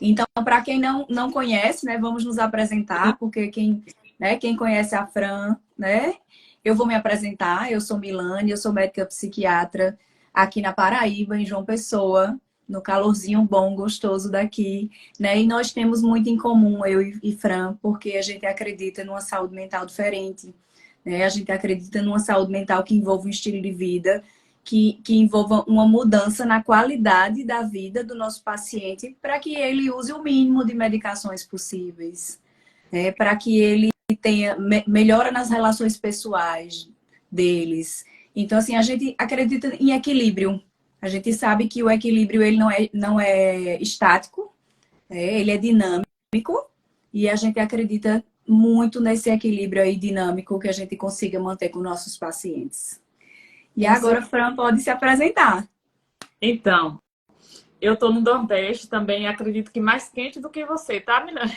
Então, para quem não conhece, né, vamos nos apresentar, porque quem conhece a Fran, né, eu vou me apresentar. Eu sou Milane, eu sou médica psiquiatra aqui na Paraíba, em João Pessoa, no calorzinho bom, gostoso daqui, né? E nós temos muito em comum, eu e Fran, porque a gente acredita numa saúde mental diferente, né? A gente acredita numa saúde mental que envolve um estilo de vida, que envolva uma mudança na qualidade da vida do nosso paciente, para que ele use o mínimo de medicações possíveis, né? Para que ele tenha melhora nas relações pessoais deles. Então, assim, a gente acredita em equilíbrio. A gente sabe que o equilíbrio ele não é estático, ele é dinâmico, e a gente acredita muito nesse equilíbrio aí dinâmico que a gente consiga manter com nossos pacientes. E Com agora, certeza. Fran, pode se apresentar. Então, eu tô no Nordeste também, acredito que mais quente do que você, tá, menina?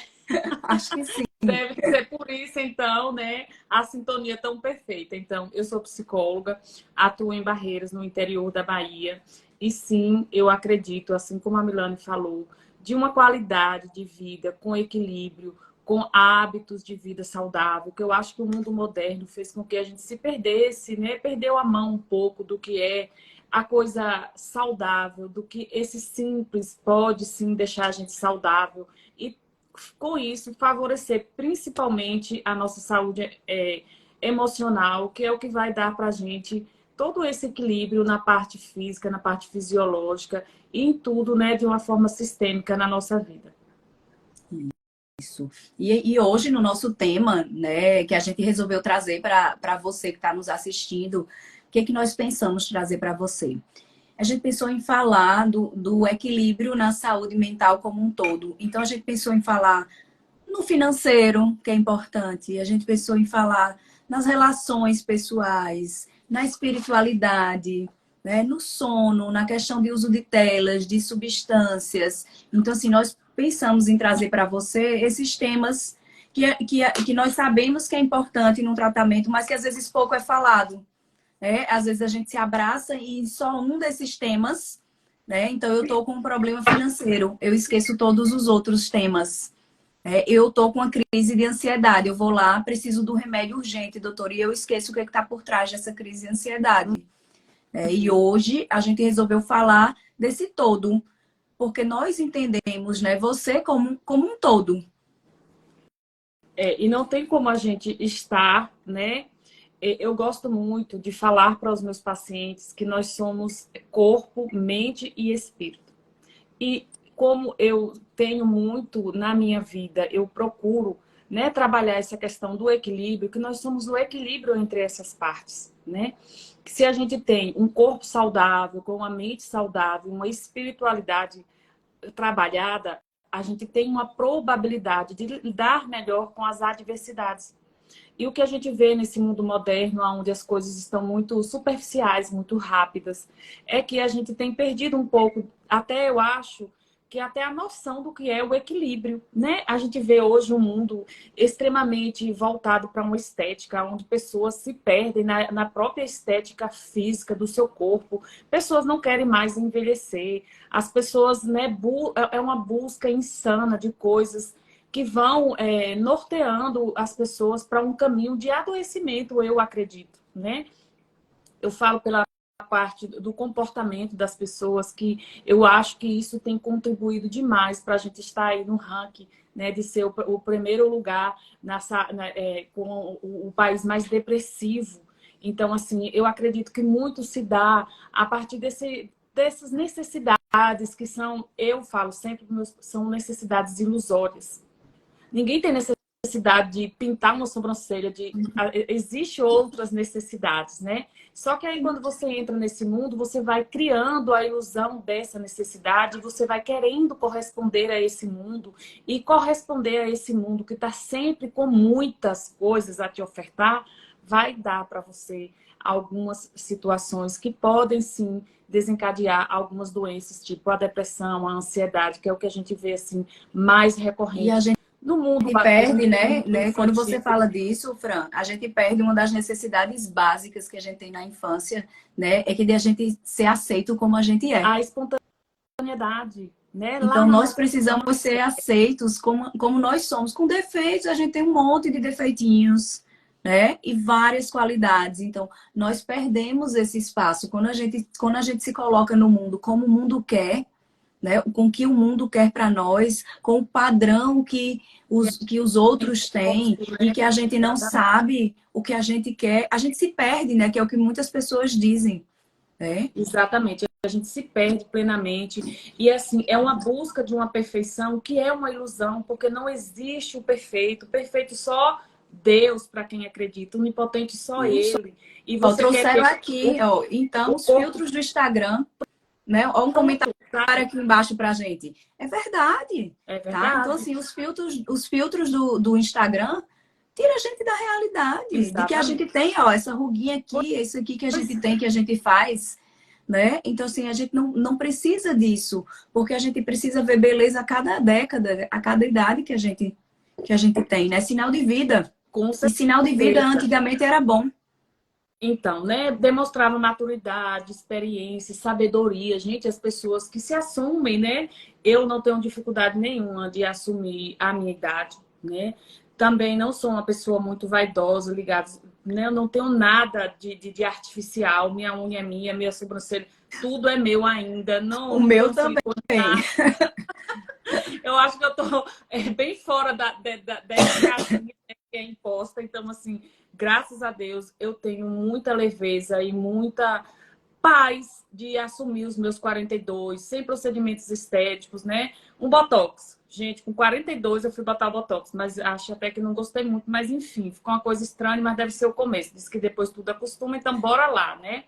Acho que sim. Deve ser por isso, então, né? A sintonia é tão perfeita. Então, eu sou psicóloga, atuo em Barreiras, no interior da Bahia. E sim, eu acredito, assim como a Milane falou, de uma qualidade de vida com equilíbrio, com hábitos de vida saudável, que eu acho que o mundo moderno fez com que a gente se perdesse, né? Perdeu a mão um pouco do que é a coisa saudável, do que esse simples pode sim deixar a gente saudável. E com isso, favorecer principalmente a nossa saúde emocional, que é o que vai dar para a gente todo esse equilíbrio na parte física, na parte fisiológica e em tudo, né, de uma forma sistêmica na nossa vida. Isso. E hoje, no nosso tema, né, que a gente resolveu trazer para você que está nos assistindo, o que nós pensamos trazer para você? A gente pensou em falar do equilíbrio na saúde mental como um todo. Então, a gente pensou em falar no financeiro, que é importante. A gente pensou em falar nas relações pessoais, na espiritualidade, né? No sono, na questão de uso de telas, de substâncias. Então, assim, nós pensamos em trazer para você esses temas que nós sabemos que é importante no tratamento, mas que às vezes pouco é falado. Né? Às vezes a gente se abraça e só um desses temas, né? Então, eu estou com um problema financeiro, eu esqueço todos os outros temas. Eu tô com uma crise de ansiedade. Eu vou lá, preciso do remédio urgente, doutor, e eu esqueço o que está por trás dessa crise de ansiedade. E hoje a gente resolveu falar desse todo, porque nós entendemos, né, você como um todo. E não tem como a gente estar, né? Eu gosto muito de falar para os meus pacientes que nós somos corpo, mente e espírito. E como eu tenho muito na minha vida, eu procuro, né, trabalhar essa questão do equilíbrio, que nós somos o equilíbrio entre essas partes, né? Que se a gente tem um corpo saudável, com uma mente saudável, uma espiritualidade trabalhada, a gente tem uma probabilidade de lidar melhor com as adversidades. E o que a gente vê nesse mundo moderno, onde as coisas estão muito superficiais, muito rápidas, é que a gente tem perdido um pouco, até eu acho, que até a noção do que é o equilíbrio, né? A gente vê hoje um mundo extremamente voltado para uma estética, onde pessoas se perdem na própria estética física do seu corpo. Pessoas não querem mais envelhecer. As pessoas, né, é uma busca insana de coisas que vão norteando as pessoas para um caminho de adoecimento, eu acredito, né? Eu falo pela parte do comportamento das pessoas, que eu acho que isso tem contribuído demais para a gente estar aí no ranking, né, de ser o primeiro lugar com o país mais depressivo. Então, assim, eu acredito que muito se dá a partir dessas necessidades que são, eu falo sempre, são necessidades ilusórias. Ninguém tem necessidade de pintar uma sobrancelha, existe outras necessidades, né? Só que aí quando você entra nesse mundo, você vai criando a ilusão dessa necessidade, você vai querendo corresponder a esse mundo e corresponder a esse mundo que está sempre com muitas coisas a te ofertar, vai dar para você algumas situações que podem sim desencadear algumas doenças, tipo a depressão, a ansiedade, que é o que a gente vê assim mais E a recorrente gente no mundo perde, maduro, no mundo né? Quando infantil. você fala disso, Fran, a gente perde uma das necessidades básicas que a gente tem na infância, né? É que de a gente ser aceito como a gente é. A espontaneidade, né? Lá Então, na nós nossa precisamos ser aceitos como nós somos. Com defeitos, a gente tem um monte de defeitinhos, né? E várias qualidades. Então, nós perdemos esse espaço. Quando a gente se coloca no mundo como o mundo quer, né? Com o que o mundo quer para nós, com o padrão que os outros têm, e que a gente não sabe o que a gente quer, a gente se perde, né? Que é o que muitas pessoas dizem, né? Exatamente, a gente se perde plenamente. E assim, é uma busca de uma perfeição que é uma ilusão, porque não existe o perfeito só Deus para quem acredita, o onipotente só Isso. Ele. E Ó, você quer trouxeram ter aqui, ó, então, o os corpo filtros do Instagram, né? Ó, um comentário pronto, tá? aqui embaixo pra gente. É verdade, É tá? Então, verdade, assim, os filtros do Instagram tira a gente da realidade, de que a exatamente. gente tem, ó, essa ruguinha aqui, isso aqui que a gente Pois tem, que a gente faz, né? Então, assim, a gente não precisa disso, porque a gente precisa ver beleza a cada década, a cada idade que a gente tem, né? Sinal de vida. com E sinal de vida certeza. antigamente era bom. Então, né, demonstravam maturidade, experiência, sabedoria. Gente, as pessoas que se assumem, né? Eu não tenho dificuldade nenhuma de assumir a minha idade, né? Também não sou uma pessoa muito vaidosa, ligada, né? Eu não tenho nada de artificial. Minha unha é minha sobrancelha, tudo é meu ainda. O Não meu tenho também. silicone. Eu acho que eu tô bem fora dessa casinha, né, que é imposta. Então, assim, graças a Deus, eu tenho muita leveza e muita paz de assumir os meus 42, sem procedimentos estéticos, né? Um botox. Gente, com 42 eu fui botar o botox, mas acho até que não gostei muito. Mas, enfim, ficou uma coisa estranha, mas deve ser o começo. Diz que depois tudo acostuma, então bora lá, né?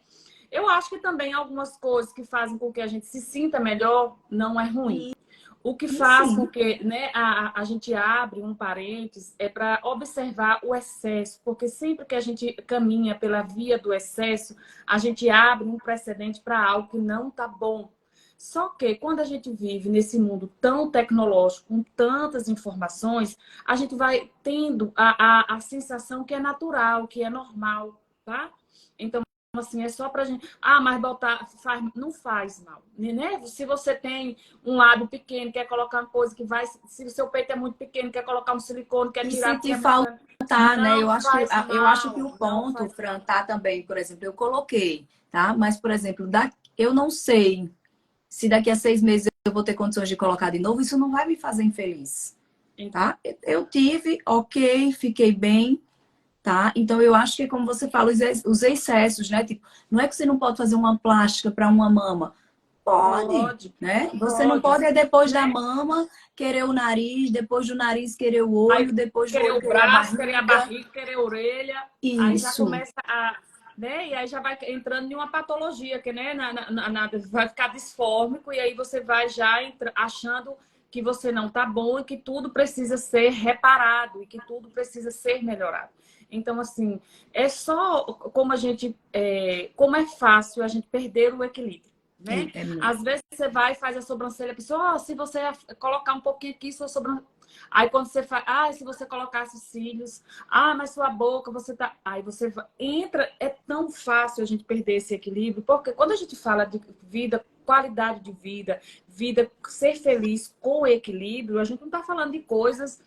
Eu acho que também algumas coisas que fazem com que a gente se sinta melhor não é ruim. O que E faz com sim, que, né, a gente abre um parênteses é para observar o excesso, porque sempre que a gente caminha pela via do excesso, a gente abre um precedente para algo que não está bom. Só que quando a gente vive nesse mundo tão tecnológico, com tantas informações, a gente vai tendo a sensação que é natural, que é normal, tá? Então, assim, é só pra gente. Ah, mas botar não faz mal, né? Se você tem um lábio pequeno, quer colocar uma coisa que vai. Se o seu peito é muito pequeno, quer colocar um silicone, quer e tirar se porque te é muito grande. faltar, né? Não Eu acho que, faz eu acho que o mal, não ponto, faz Fran, mal. tá também, por exemplo, eu coloquei, tá? Mas, por exemplo, eu não sei se daqui a 6 meses eu vou ter condições de colocar de novo, isso não vai me fazer infeliz, tá? Eu tive, ok, fiquei bem, tá? Então, eu acho que é como você fala, os excessos, né? Tipo, não é que você não pode fazer uma plástica para uma mama. Pode, Pode, né? Você não pode, pode é depois da né? mama querer o nariz, depois do nariz querer o Aí olho, depois do querer olho o querer a braço, querer a barriga. barriga, querer a orelha, aí já Isso, começa a. Né? E aí já vai entrando em uma patologia, que né? Vai ficar disfórmico, e aí você vai já achando que você não tá bom e que tudo precisa ser reparado e que tudo precisa ser melhorado. Então, assim, é só como a gente. Como é fácil a gente perder o equilíbrio. Né? é muito. Às vezes você vai e faz a sobrancelha, a pessoa, se você colocar um pouquinho aqui, sua sobrancelha. Aí quando você faz, se você colocasse os cílios, mas sua boca, você tá. Aí você entra, é tão fácil a gente perder esse equilíbrio, porque quando a gente fala de vida, qualidade de vida, vida, ser feliz com equilíbrio, a gente não tá falando de coisas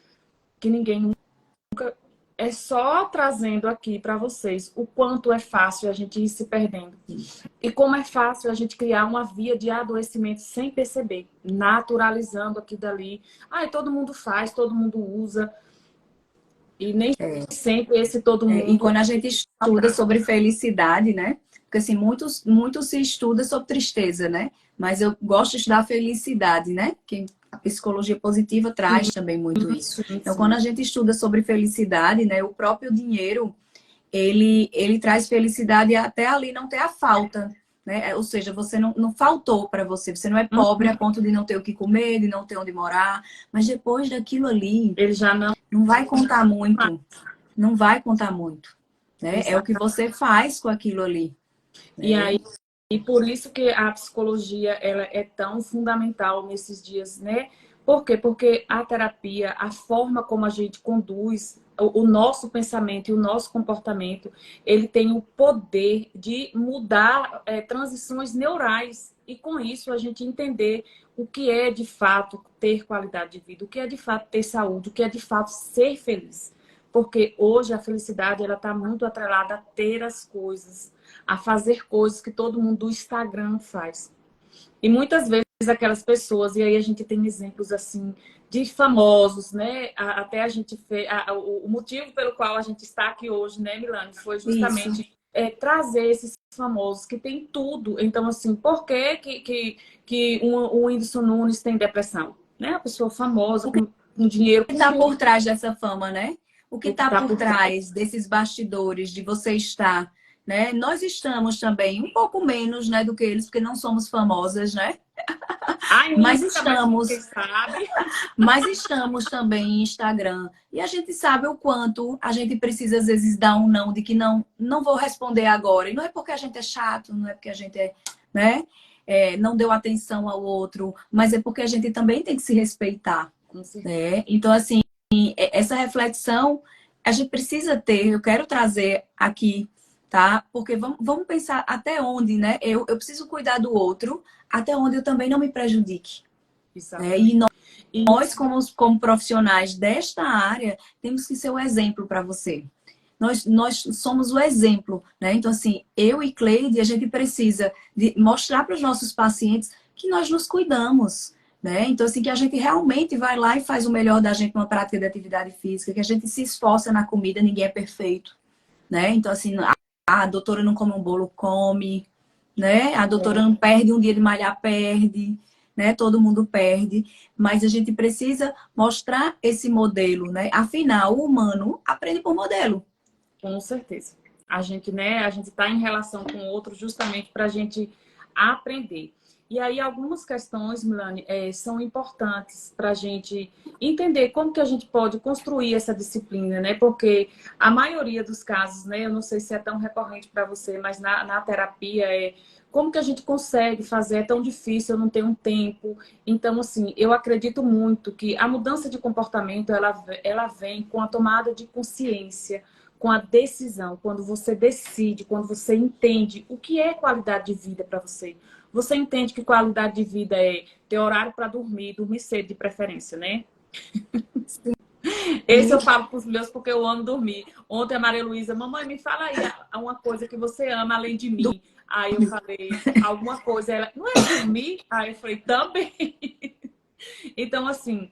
que ninguém. É só trazendo aqui para vocês o quanto é fácil a gente ir se perdendo. E como é fácil a gente criar uma via de adoecimento sem perceber, naturalizando aqui dali. Todo mundo faz, todo mundo usa. E nem sempre esse todo E mundo quando a gente estuda sobre felicidade, né? Porque assim, muito se estuda sobre tristeza, né? Mas eu gosto de estudar felicidade, né? Que a psicologia positiva sim, traz também muito isso. sim, Então, quando sim. a gente estuda sobre felicidade, né? O próprio dinheiro, ele traz felicidade até ali não ter a falta, né? Ou seja, você não faltou para você, você não é pobre a ponto de não ter o que comer, de não ter onde morar, mas depois daquilo ali, Ele já não não vai contar faz. muito, não vai contar muito, né? É o que Exato. você faz com aquilo ali, E né? aí, e por isso que a psicologia ela é tão fundamental nesses dias, né? Por quê? Porque a terapia, a forma como a gente conduz o nosso pensamento e o nosso comportamento, ele tem o poder de mudar transições neurais e com isso a gente entender o que é de fato ter qualidade de vida, o que é de fato ter saúde, o que é de fato ser feliz. Porque hoje a felicidade ela está muito atrelada a ter as coisas, a fazer coisas que todo mundo do Instagram faz. E muitas vezes aquelas pessoas, e aí a gente tem exemplos assim de famosos, né? Até a gente fez o motivo pelo qual a gente está aqui hoje, né, Milane, foi Isso. justamente trazer esses famosos que tem tudo. Então, assim, por que o Whindersson Nunes tem depressão? Né? A pessoa famosa, com dinheiro, Que com está tudo. por trás dessa fama, né? O que O que está está por por trás. trás desses bastidores, de você estar, né? Nós estamos também um pouco menos, né, do que eles, porque não somos famosas, né? Mas Ainda, mas quem estamos, sabe? mas estamos também em Instagram. E a gente sabe o quanto a gente precisa, às vezes, dar um não, de que não vou responder agora. E não é porque a gente é chato, não é porque a gente é, né? Não deu atenção ao outro, mas é porque a gente também tem que se respeitar, Com certeza. né? Então, assim, essa reflexão a gente precisa ter, eu quero trazer aqui, tá? Porque vamos pensar até onde, né? Eu preciso cuidar do outro, até onde eu também não me prejudique, né? Exatamente. E E nós, como profissionais desta área, temos que ser o exemplo para você. Nós somos o exemplo, né? Então, assim, eu e Cleide, a gente precisa de mostrar para os nossos pacientes que nós nos cuidamos, né? Então, assim, que a gente realmente vai lá e faz o melhor da gente numa prática de atividade física, que a gente se esforça na comida, ninguém é perfeito, né? Então, assim, a doutora não come um bolo, come, né? A doutora não perde um dia de malhar, perde, né? Todo mundo perde, mas a gente precisa mostrar esse modelo, né? Afinal, o humano aprende por modelo. com certeza. A gente, né, a gente está em relação com o outro justamente para a gente aprender. E aí algumas questões, Milane, são importantes para a gente entender como que a gente pode construir essa disciplina, né? Porque a maioria dos casos, né, eu não sei se é tão recorrente para você, mas na terapia como que a gente consegue fazer? É tão difícil, eu não tenho tempo. Então, assim, eu acredito muito que a mudança de comportamento, ela vem com a tomada de consciência, com a decisão, quando você decide, quando você entende o que é qualidade de vida para você. Você entende que qualidade de vida é ter horário para dormir, dormir cedo de preferência, né? Esse eu falo para os meus porque eu amo dormir. Ontem a Maria Luísa, mamãe, me fala aí uma coisa que você ama além de mim. Aí eu falei, alguma coisa. Ela, não é dormir? Aí eu falei, também. Então, assim,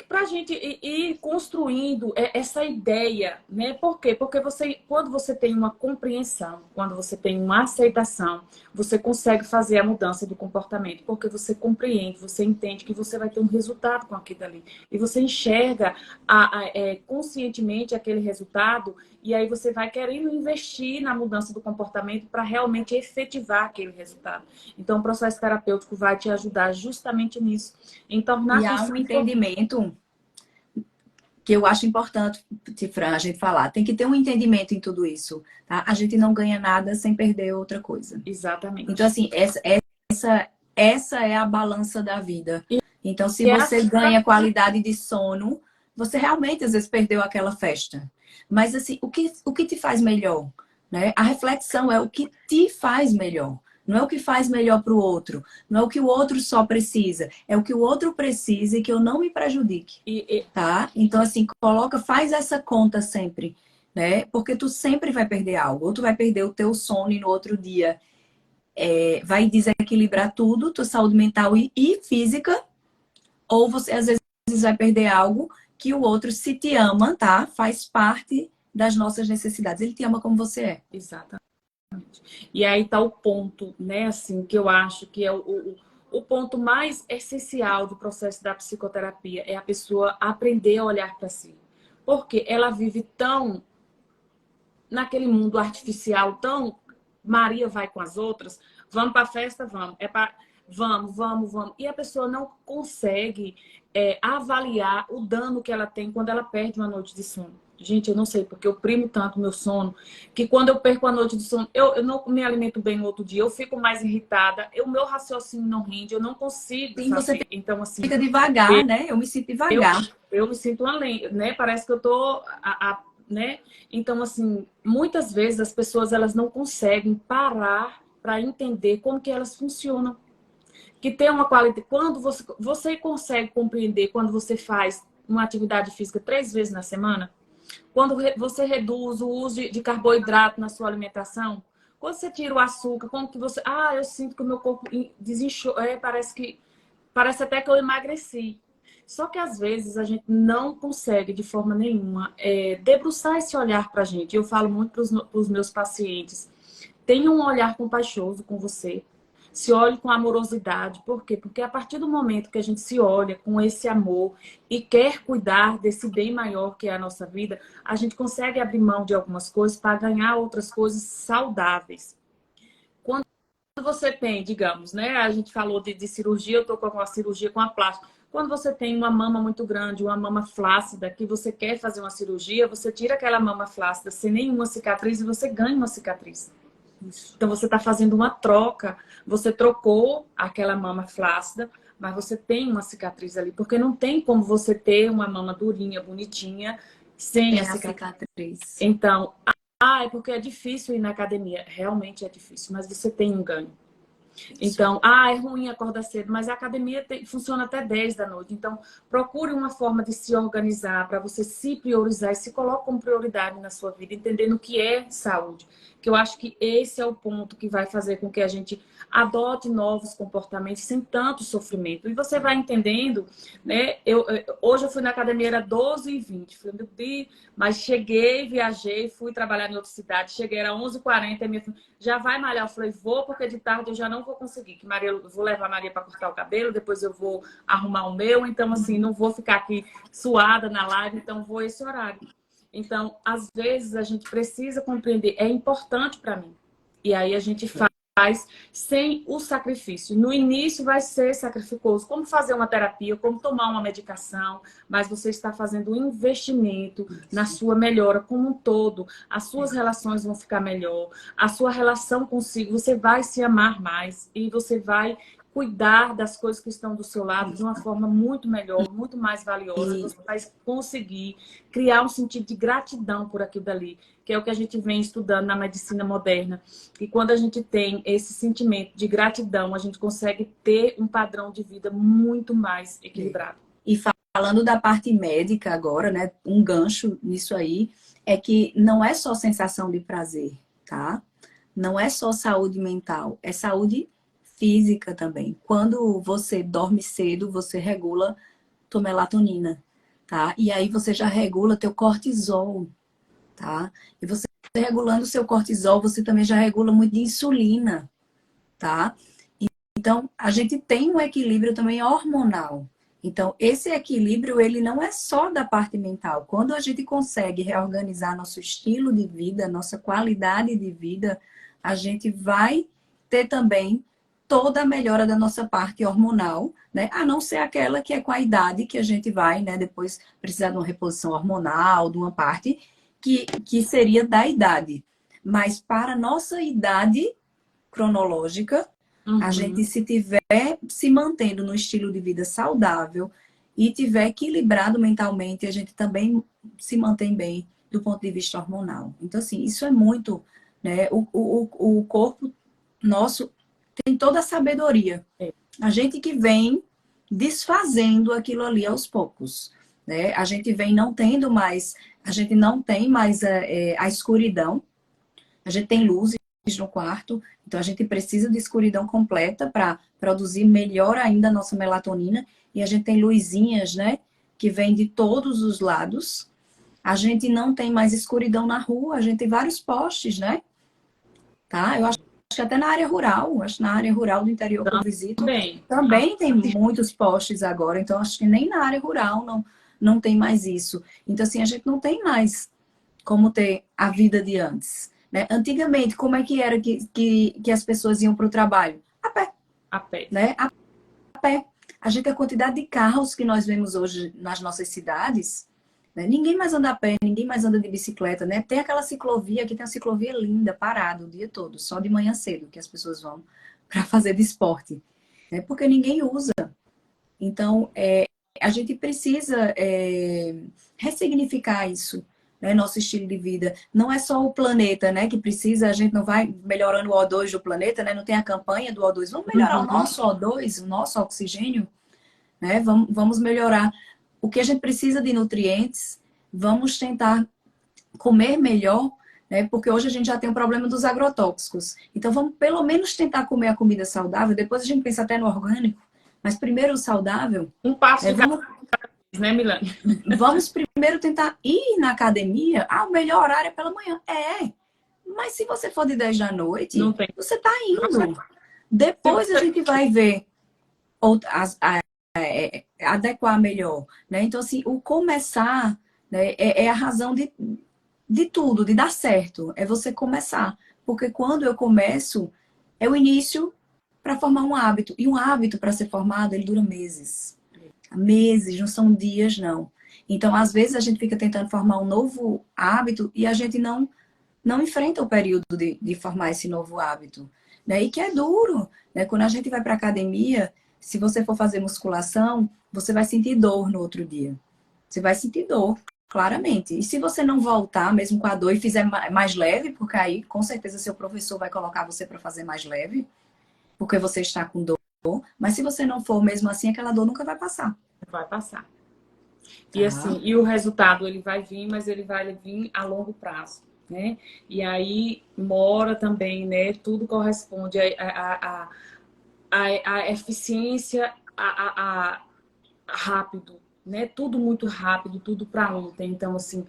para a gente ir construindo essa ideia, né? Por quê? Porque quando você tem uma compreensão, quando você tem uma aceitação, você consegue fazer a mudança do comportamento, porque você compreende, você entende que você vai ter um resultado com aquilo ali. E você enxerga conscientemente aquele resultado, e aí você vai querendo investir na mudança do comportamento para realmente efetivar aquele resultado. Então, o processo terapêutico vai te ajudar justamente nisso, em tornar E há um entendimento que eu acho importante, Fran, a gente falar. Tem que ter um entendimento em tudo isso, tá? A gente não ganha nada sem perder outra coisa. Então, Exatamente. assim, essa é a balança da vida. Então, se E você ganha qualidade de sono, você realmente, às vezes, perdeu aquela festa. Mas, assim, o que te faz melhor? Né? A reflexão é o que te faz melhor. Não é o que faz melhor para o outro. Não é o que o outro só precisa. É o que o outro precisa e que eu não me prejudique. Tá? Então, assim, faz essa conta sempre, né? Porque tu sempre vai perder algo. Ou tu vai perder o teu sono e no outro dia vai desequilibrar tudo, tua saúde mental e física, ou você às vezes vai perder algo que o outro, se te ama, tá? Faz parte das nossas necessidades. Ele te ama como você é. exatamente. E aí tá o ponto, né, assim, que eu acho que é o ponto mais essencial do processo da psicoterapia, é a pessoa aprender a olhar para si. Porque ela vive tão naquele mundo artificial, tão Maria vai com as outras, vamos para a festa, vamos. Vamos. E a pessoa não consegue avaliar o dano que ela tem quando ela perde uma noite de sono. Gente, eu não sei, porque eu primo tanto o meu sono, que quando eu perco a noite de sono, eu não me alimento bem no outro dia, eu fico mais irritada, o meu raciocínio não rende, eu não consigo Sim, você fazer. Então, assim, fica devagar, né? Eu me sinto devagar. eu me sinto além, né? Parece que eu tô, né? Então, assim, muitas vezes as pessoas elas não conseguem parar para entender como que elas funcionam. Que tem uma qualidade. Quando você consegue compreender quando você faz uma atividade física 3 vezes na semana, quando você reduz o uso de carboidrato na sua alimentação, quando você tira o açúcar, como que você... Ah, eu sinto que o meu corpo desinchou, parece até que eu emagreci. Só que às vezes a gente não consegue de forma nenhuma debruçar esse olhar para a gente. Eu falo muito para os meus pacientes. Tenha um olhar compaixoso com você. Se olhe com amorosidade. Por quê? Porque a partir do momento que a gente se olha com esse amor e quer cuidar desse bem maior que é a nossa vida, a gente consegue abrir mão de algumas coisas para ganhar outras coisas saudáveis. Quando você tem, digamos, né? A gente falou de cirurgia, eu estou com uma cirurgia com a plástica. Quando você tem uma mama muito grande, uma mama flácida, que você quer fazer uma cirurgia, você tira aquela mama flácida sem nenhuma cicatriz e você ganha uma cicatriz. Então, você está fazendo uma troca. Você trocou aquela mama flácida, mas você tem uma cicatriz ali. Porque não tem como você ter uma mama durinha, bonitinha, sem a cicatriz. Então, é porque é difícil ir na academia. Realmente é difícil, mas você tem um ganho. Então, é ruim acordar cedo, mas a academia funciona até 10 da noite. Então, procure uma forma de se organizar para você se priorizar e se coloque como prioridade na sua vida, entendendo o que é saúde. Que eu acho que esse é o ponto que vai fazer com que a gente adote novos comportamentos sem tanto sofrimento. E você vai entendendo, né? Hoje eu fui na academia, era 12h20. Falei, meu Deus, mas cheguei, viajei, fui trabalhar em outra cidade. Cheguei, era 11h40, minha filha, já vai malhar? Eu falei, vou, porque de tarde eu já não vou conseguir. Que Maria, eu vou levar a Maria para cortar o cabelo, depois eu vou arrumar o meu. Então, assim, não vou ficar aqui suada na live, então vou esse horário. Então, às vezes, a gente precisa compreender, é importante para mim. E aí a gente faz sem o sacrifício. No início vai ser sacrificoso, como fazer uma terapia, como tomar uma medicação, mas você está fazendo um investimento na sua melhora como um todo. As suas relações vão ficar melhor, a sua relação consigo, você vai se amar mais e você vai cuidar das coisas que estão do seu lado de uma forma muito melhor, muito mais valiosa. Você vai conseguir criar um sentido de gratidão por aquilo dali, que é o que a gente vem estudando na medicina moderna. E quando a gente tem esse sentimento de gratidão, a gente consegue ter um padrão de vida muito mais equilibrado. E falando da parte médica agora, né, um gancho nisso aí, é que não é só sensação de prazer, tá? Não é só saúde mental, é saúde física também. Quando você dorme cedo, você regula tua melatonina, tá? E aí você já regula teu cortisol, tá? E você regulando o seu cortisol, você também já regula muito de insulina, tá? Então, a gente tem um equilíbrio também hormonal. Então, esse equilíbrio, ele não é só da parte mental. Quando a gente consegue reorganizar nosso estilo de vida, nossa qualidade de vida, a gente vai ter também toda a melhora da nossa parte hormonal, né? A não ser aquela que é com a idade que a gente vai, né? Depois precisar de uma reposição hormonal, de uma parte que seria da idade. Mas para a nossa idade cronológica, a gente, se tiver se mantendo no estilo de vida saudável e tiver equilibrado mentalmente, a gente também se mantém bem do ponto de vista hormonal. Então, assim, isso é muito, né? O corpo nosso tem toda a sabedoria. A gente que vem desfazendo aquilo ali aos poucos, né? A gente vem não tendo mais, a gente não tem mais a escuridão, a gente tem luz no quarto, então a gente precisa de escuridão completa para produzir melhor ainda a nossa melatonina, e a gente tem luzinhas, né, que vêm de todos os lados. A gente não tem mais escuridão na rua, a gente tem vários postes, né? Tá? Eu acho que até na área rural, acho que na área rural do interior que eu visito, também tem muitos postes agora, então acho que nem na área rural não tem mais isso. Então, assim, a gente não tem mais como ter a vida de antes. Né? Antigamente, como é que era que as pessoas iam para o trabalho? A pé. A pé. Né? A pé. A gente, a quantidade de carros que nós vemos hoje nas nossas cidades, né? Ninguém mais anda a pé, ninguém mais anda de bicicleta, né? Tem aquela ciclovia, aqui tem uma ciclovia linda, parada o dia todo, só de manhã cedo que as pessoas vão para fazer de esporte, né? Porque ninguém usa. Então, a gente precisa ressignificar isso. né, nosso estilo de vida. Não é só o planeta, né, que precisa, a gente não vai melhorando o O2 do planeta, né, não tem a campanha do O2. Vamos melhorar o Uhum. nosso O2, o nosso oxigênio, né, vamos melhorar o que a gente precisa de nutrientes, vamos tentar comer melhor, né, porque hoje a gente já tem o problema dos agrotóxicos. Então vamos pelo menos tentar comer a comida saudável, depois a gente pensa até no orgânico, mas primeiro o saudável, Um passo né, de cada vez, né, Milane? vamos primeiro tentar ir na academia. Ah, o melhor horário é pela manhã. É, mas se você for de 10 da Não noite, tem. você está Se indo. Depois a você... gente vai ver adequar melhor, né? Então, assim, o começar, né, é a razão de tudo, de dar certo. É você começar. Porque quando eu começo, é o início para formar um hábito. E um hábito, para ser formado, ele dura meses. Meses, não são dias, não. Então, às vezes, a gente fica tentando formar um novo hábito e a gente não enfrenta o período de formar esse novo hábito. Né? E que é duro. Né? Quando a gente vai para academia, se você for fazer musculação, você vai sentir dor no outro dia. Você vai sentir dor, claramente. E se você não voltar, mesmo com a dor, e fizer mais leve, porque aí com certeza seu professor vai colocar você para fazer mais leve, porque você está com dor. Mas se você não for mesmo assim, aquela dor nunca vai passar. Vai passar. E Tá? assim, e o resultado ele vai vir, mas ele vai vir a longo prazo, né? E aí mora também, né? Tudo corresponde a eficiência rápido, né? Tudo muito rápido, tudo para ontem. Então, assim,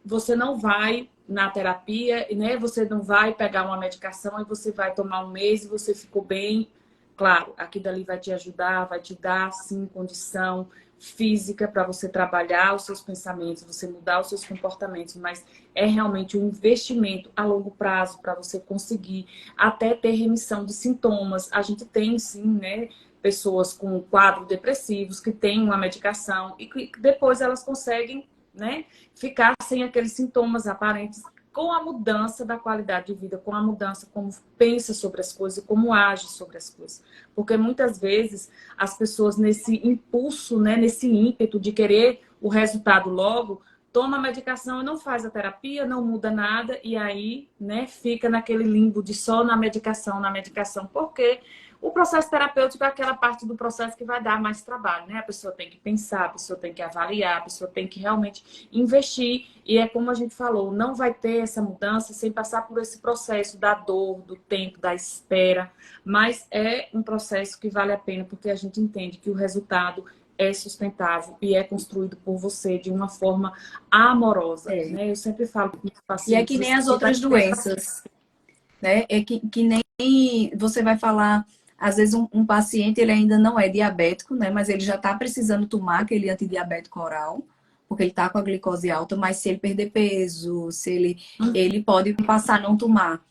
você não vai na terapia, né? Você não vai pegar uma medicação e você vai tomar um mês e você ficou bem. Claro, aqui dali vai te ajudar, vai te dar, sim, condição física para você trabalhar os seus pensamentos, você mudar os seus comportamentos, mas é realmente um investimento a longo prazo para você conseguir até ter remissão de sintomas. A gente tem, sim, né? Pessoas com quadros depressivos que têm uma medicação e que depois elas conseguem, né, ficar sem aqueles sintomas aparentes com a mudança da qualidade de vida, com a mudança como pensa sobre as coisas e como age sobre as coisas. Porque muitas vezes as pessoas nesse impulso, né, nesse ímpeto de querer o resultado logo, toma a medicação e não faz a terapia, não muda nada e aí, né, fica naquele limbo de só na medicação, porque o processo terapêutico é aquela parte do processo que vai dar mais trabalho, né? A pessoa tem que pensar, a pessoa tem que avaliar, a pessoa tem que realmente investir. E é como a gente falou, não vai ter essa mudança sem passar por esse processo da dor, do tempo, da espera. Mas é um processo que vale a pena, porque a gente entende que o resultado é sustentável e é construído por você de uma forma amorosa, É. né? Eu sempre falo para os E é pacientes, que nem as você vai outras ter... doenças, né? É que nem você vai falar, às vezes um paciente ele ainda não é diabético, né? Mas ele já está precisando tomar aquele antidiabético oral, porque ele está com a glicose alta, mas se ele perder peso, se ele pode passar a não tomar.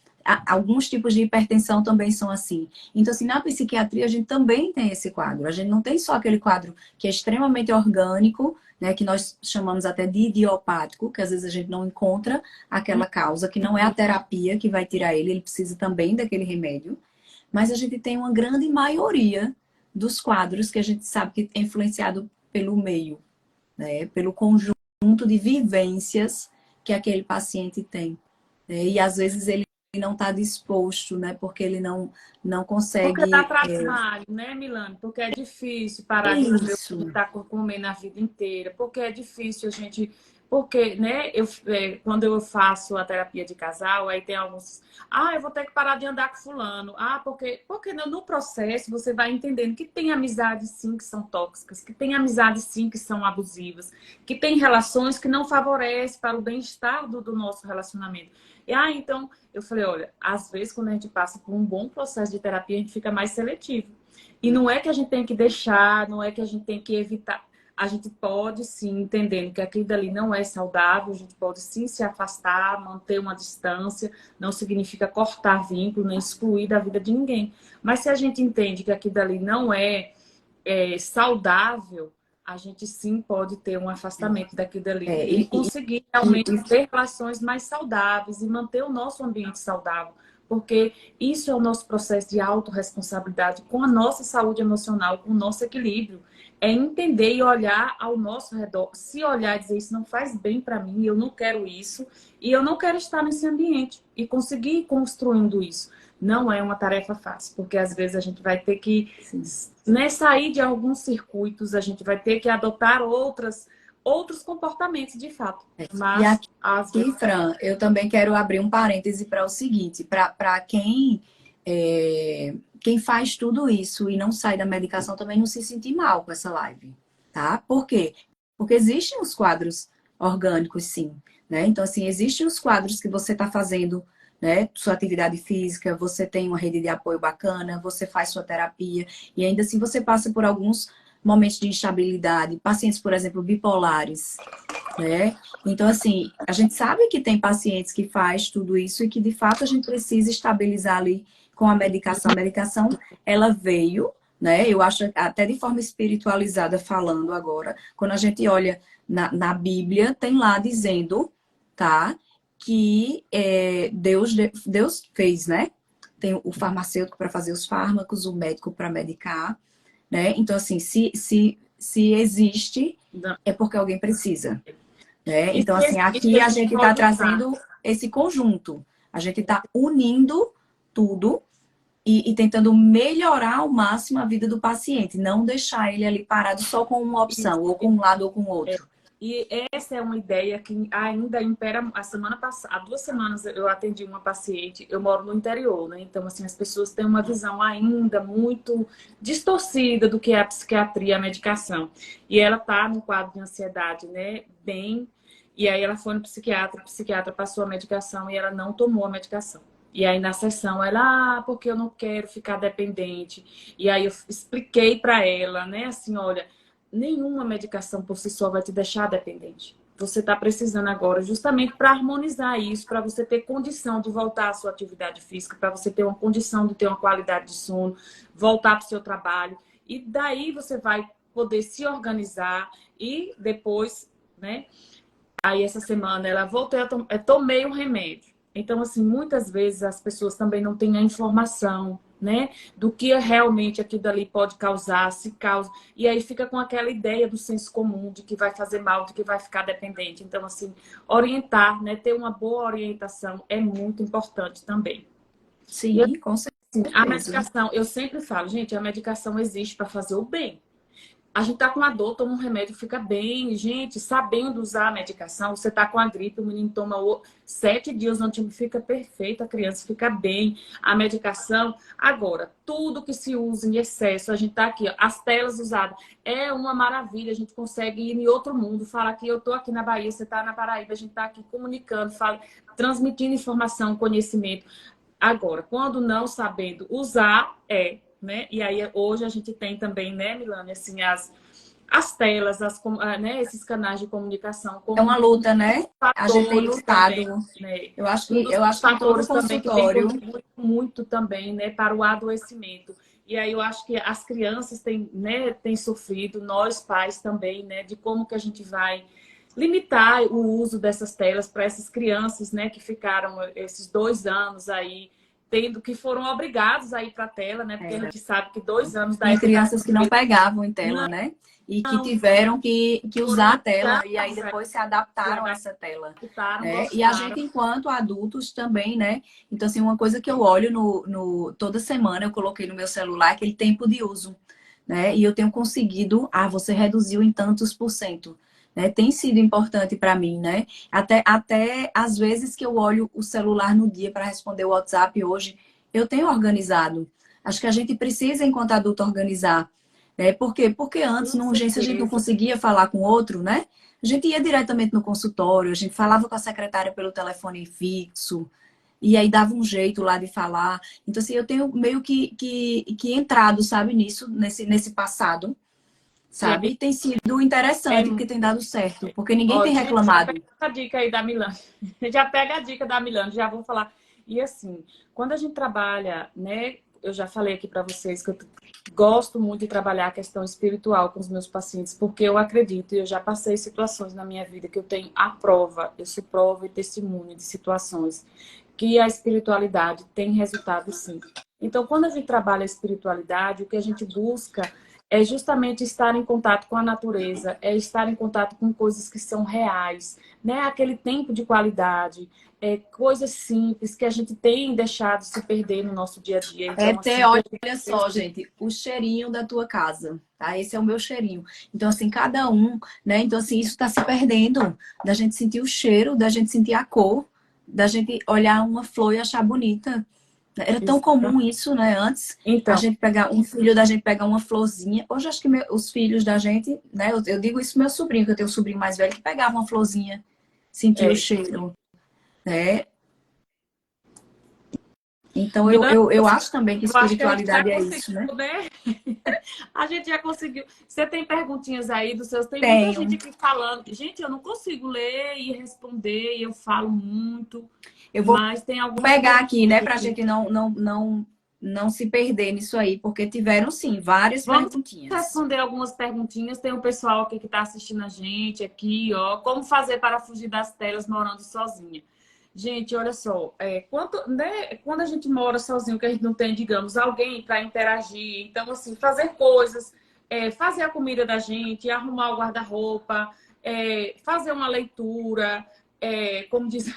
Alguns tipos de hipertensão também são assim. Então, assim, na psiquiatria a gente também tem esse quadro. A gente não tem só aquele quadro que é extremamente orgânico, né, que nós chamamos até de idiopático, que às vezes a gente não encontra aquela causa, que não é a terapia que vai tirar ele precisa também daquele remédio. Mas a gente tem uma grande maioria dos quadros que a gente sabe que é influenciado pelo meio, né, pelo conjunto de vivências que aquele paciente tem. Né? E às vezes ele não está disposto, né, porque ele não Porque dá consegue. trabalho, né, Milane? Porque é difícil parar de comer o que Isso. está comendo a vida inteira. Porque é difícil a gente. Porque, né, quando eu faço a terapia de casal, aí tem alguns. Ah, eu vou ter que parar de andar com fulano. Ah, porque no processo você vai entendendo que tem amizades sim que são tóxicas, que tem amizades sim que são abusivas, que tem relações que não favorecem para o bem-estar do nosso relacionamento. E então eu falei, olha, às vezes quando a gente passa por um bom processo de terapia, a gente fica mais seletivo. E não é que a gente tem que deixar, não é que a gente tem que evitar. A gente pode sim, entendendo que aquilo dali não é saudável, a gente pode sim se afastar, manter uma distância, não significa cortar vínculo, nem excluir da vida de ninguém. Mas se a gente entende que aquilo dali não é saudável, a gente sim pode ter um afastamento daquilo dali É, e conseguir realmente ter relações mais saudáveis e manter o nosso ambiente saudável. porque isso é o nosso processo de autorresponsabilidade com a nossa saúde emocional, com o nosso equilíbrio. É entender e olhar ao nosso redor, se olhar e dizer isso não faz bem para mim, eu não quero isso, e eu não quero estar nesse ambiente, e conseguir ir construindo isso. Não é uma tarefa fácil, porque às vezes a gente vai ter que, né, sair de alguns circuitos, a gente vai ter que adotar outros comportamentos, de fato. E Mas, aqui, às vezes... Fran, eu também quero abrir um parêntese para o seguinte, para quem faz tudo isso e não sai da medicação também não se sentir mal com essa live, tá? Por quê? Porque existem os quadros orgânicos, sim, né? Então, assim, existem os quadros que você está fazendo, né? Sua atividade física, você tem uma rede de apoio bacana, você faz sua terapia, e ainda assim você passa por alguns momentos de instabilidade. Pacientes, por exemplo, bipolares, né? Então, assim, a gente sabe que tem pacientes que faz tudo isso e que, de fato, a gente precisa estabilizar ali com a medicação. A medicação, ela veio, né? Eu acho até de forma espiritualizada falando agora, quando a gente olha na Bíblia, tem lá dizendo, tá? Que Deus fez, né? Tem o farmacêutico para fazer os fármacos, o médico para medicar, né? Então, assim, se existe, é porque alguém precisa. Né? E Então, se assim, existe, aqui a a gente gente está pode usar. trazendo esse conjunto. A gente está unindo tudo e tentando melhorar ao máximo a vida do paciente, não deixar ele ali parado só com uma opção, ou com um lado ou com o outro. E essa é uma ideia que ainda impera. A semana passada, há 2 semanas eu atendi uma paciente, eu moro no interior, né? Então, assim, as pessoas têm uma visão ainda muito distorcida do que é a psiquiatria, a medicação. E ela tá num quadro de ansiedade, né? Bem. E aí ela foi no psiquiatra, o psiquiatra passou a medicação e ela não tomou a medicação. E aí na sessão ela, porque eu não quero ficar dependente. E aí eu expliquei para ela, né? Assim, olha, nenhuma medicação por si só vai te deixar dependente. Você está precisando agora justamente para harmonizar isso, para você ter condição de voltar à sua atividade física, para você ter uma condição de ter uma qualidade de sono, voltar para o seu trabalho. E daí você vai poder se organizar e depois, né? Aí essa semana ela voltei tomei o remédio. Então, assim, muitas vezes as pessoas também não têm a informação, né? Do que realmente aquilo dali pode causar, se causa. E aí fica com aquela ideia do senso comum de que vai fazer mal, de que vai ficar dependente. Então, assim, orientar, né? Ter uma boa orientação é muito importante também. E Sim, com assim, a certeza. medicação, eu sempre falo, gente, a medicação existe para fazer o bem. A gente tá com a dor, toma um remédio, fica bem. Gente, sabendo usar a medicação, você tá com a gripe, o menino toma 7 dias, o time fica perfeito, a criança fica bem. A medicação, agora, tudo que se usa em excesso, a gente tá aqui, ó, as telas usadas, é uma maravilha, a gente consegue ir em outro mundo, fala que eu tô aqui na Bahia, você tá na Paraíba, a gente tá aqui comunicando, transmitindo informação, conhecimento. Agora, quando não sabendo usar, né? E aí hoje a gente tem também, né, Milane, assim, as telas, né, esses canais de comunicação É como uma luta, né? A gente tem fatores também, lutado. né? Eu Um dos acho que em todo fatores também que tem consultório, contribuído muito também, né, para o adoecimento. E aí eu acho que as crianças têm, né, têm sofrido, nós pais também, né, de como que a gente vai limitar o uso dessas telas para essas crianças, né, que ficaram esses 2 anos aí tendo que foram obrigados a ir para a tela, né? Porque a gente sabe que 2 anos da tinha educação crianças que não pegavam em tela, não, né? E que não tiveram que foram usar a tela e aí obrigados a depois se se adaptaram a essa tela. adaptar, Né? E a gostaram. gente, enquanto adultos, também, né? Então, assim, uma coisa que eu olho toda semana, eu coloquei no meu celular aquele tempo de uso, né? E eu tenho conseguido, você reduziu em tantos por cento. Né? Tem sido importante para mim, né? Até às vezes que eu olho o celular no dia para responder o WhatsApp hoje, eu tenho organizado. Acho que a gente precisa, enquanto adulto, organizar. Né? Por quê? Porque antes, Com numa urgência, a gente não certeza. conseguia falar com o outro, né? A gente ia diretamente no consultório, a gente falava com a secretária pelo telefone fixo, e aí dava um jeito lá de falar. Então, assim, eu tenho meio que entrado, sabe, nesse passado, E sabe? E tem sido interessante, é, porque tem dado certo, porque ninguém ó, tem gente, já pega reclamado. a dica aí da Milane. Já pega a dica da Milane, já vou falar. E assim, quando a gente trabalha, né? Eu já falei aqui para vocês que eu gosto muito de trabalhar a questão espiritual com os meus pacientes, porque eu acredito, e eu já passei situações na minha vida que eu tenho a prova, eu sou prova e testemunha de situações que a espiritualidade tem resultado sim. Então, quando a gente trabalha a espiritualidade, o que a gente busca é justamente estar em contato com a natureza, é estar em contato com coisas que são reais, né? Aquele tempo de qualidade, coisas simples que a gente tem deixado se perder no nosso dia a dia. É Então, ter, assim, olha só, gente, o cheirinho da tua casa, tá? Esse é o meu cheirinho. Então, assim, cada um, né? Então, assim, isso tá se perdendo. Da gente sentir o cheiro, da gente sentir a cor, da gente olhar uma flor e achar bonita. Era tão comum isso, né? Antes, a então, gente pegar, um filho da gente pegar uma florzinha. Hoje, acho que os filhos da gente, né? Eu digo isso pro meu sobrinho, que eu tenho um sobrinho mais velho que pegava uma florzinha, sentia o é, cheiro, né? Então, Milena, eu acho também que eu acho que a gente já espiritualidade é isso, conseguiu, né? né? A gente já conseguiu. Você tem perguntinhas aí dos seus? Tem muita gente Tenho. aqui falando. Gente, eu não consigo ler e responder, e eu falo muito, Eu vou mas tem algumas pegar aqui, né, perguntas pra aqui. gente não se perder nisso aí, porque tiveram, sim, várias Vamos perguntinhas. responder algumas perguntinhas. Tem um pessoal aqui que está assistindo a gente aqui, ó. Como fazer para fugir das telas morando sozinha? Gente, olha só, quando a gente mora sozinho, que a gente não tem, digamos, alguém para interagir, então, assim, fazer coisas, fazer a comida da gente, arrumar o guarda-roupa, fazer uma leitura, como diz,